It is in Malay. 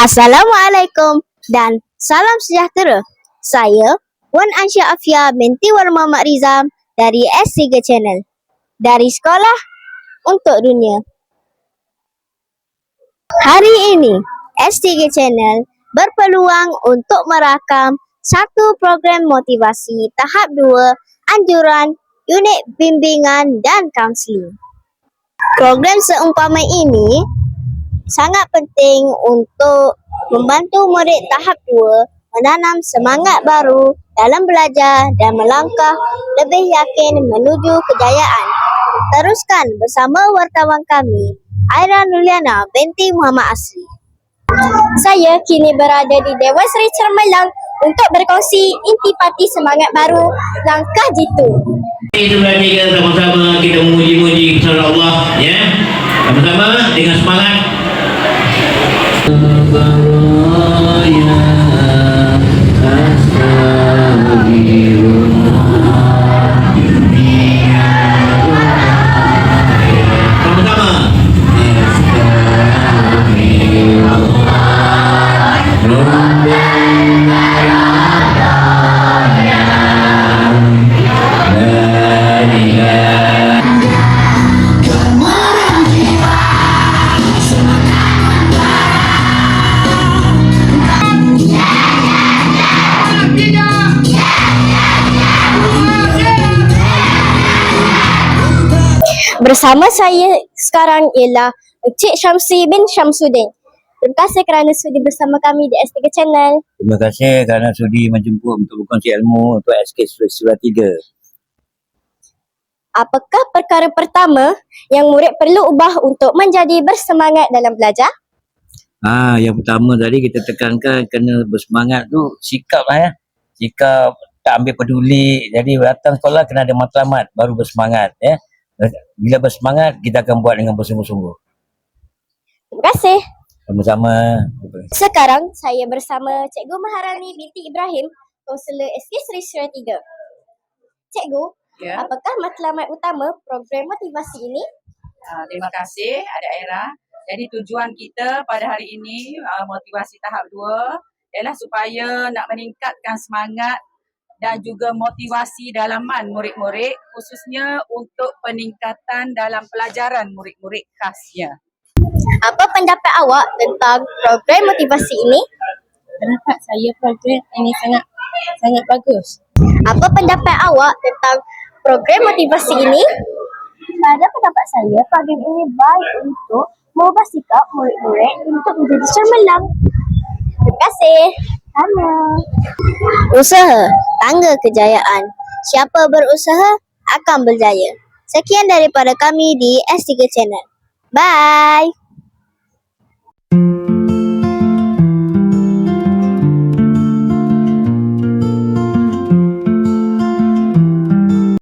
Assalamualaikum dan salam sejahtera. Saya Wan Ansya Afia binti Wan Muhammad Rizam dari S3 Channel. Dari sekolah untuk dunia. Hari ini S3 Channel berpeluang untuk merakam satu program motivasi tahap 2 anjuran unit bimbingan dan kaunseling. Program seumpama ini sangat penting untuk membantu murid tahap 2 menanam semangat baru dalam belajar dan melangkah lebih yakin menuju kejayaan. Teruskan bersama wartawan kami, Aira Nuliana binti Muhammad Asri. Saya kini berada di Dewan Seri Cermelang untuk berkongsi intipati semangat baru langkah jitu. Itulah kita sama-sama kita memuji-muji kepada Allah, ya. Sama-sama dengan semangat. Bersama saya sekarang ialah Encik Syamsi bin Syamsuddin. Terima kasih kerana sudi bersama kami di S3 Channel. Terima kasih kerana sudi menjemput untuk berkongsi ilmu untuk SK Sura 3. Apakah perkara pertama yang murid perlu ubah untuk menjadi bersemangat dalam belajar? Yang pertama tadi kita tekankan kena bersemangat tu sikap lah, ya. Sikap tak ambil peduli. Jadi datang sekolah kena ada matlamat baru bersemangat, ya. Bila bersemangat kita akan buat dengan bersungguh-sungguh. Terima kasih. Sama-sama. Sekarang saya bersama Cikgu Maharani binti Ibrahim, Kaunselor SK Sura 3. Cikgu, Ya. apakah matlamat utama program motivasi ini? Terima kasih Adik Aira. Jadi tujuan kita pada hari ini motivasi tahap 2 ialah supaya nak meningkatkan semangat dan juga motivasi dalaman murid-murid, khususnya untuk peningkatan dalam pelajaran murid-murid khasnya. Apa pendapat awak tentang program motivasi ini? Pendapat saya program ini sangat bagus. Apa pendapat awak tentang program motivasi ini? Pada pendapat saya, program ini baik untuk mengubah sikap murid-murid untuk menjadi cermelang. Terima kasih. Sama. Usaha, tangga kejayaan. Siapa berusaha akan berjaya. Sekian daripada kami di S3 Channel. Bye.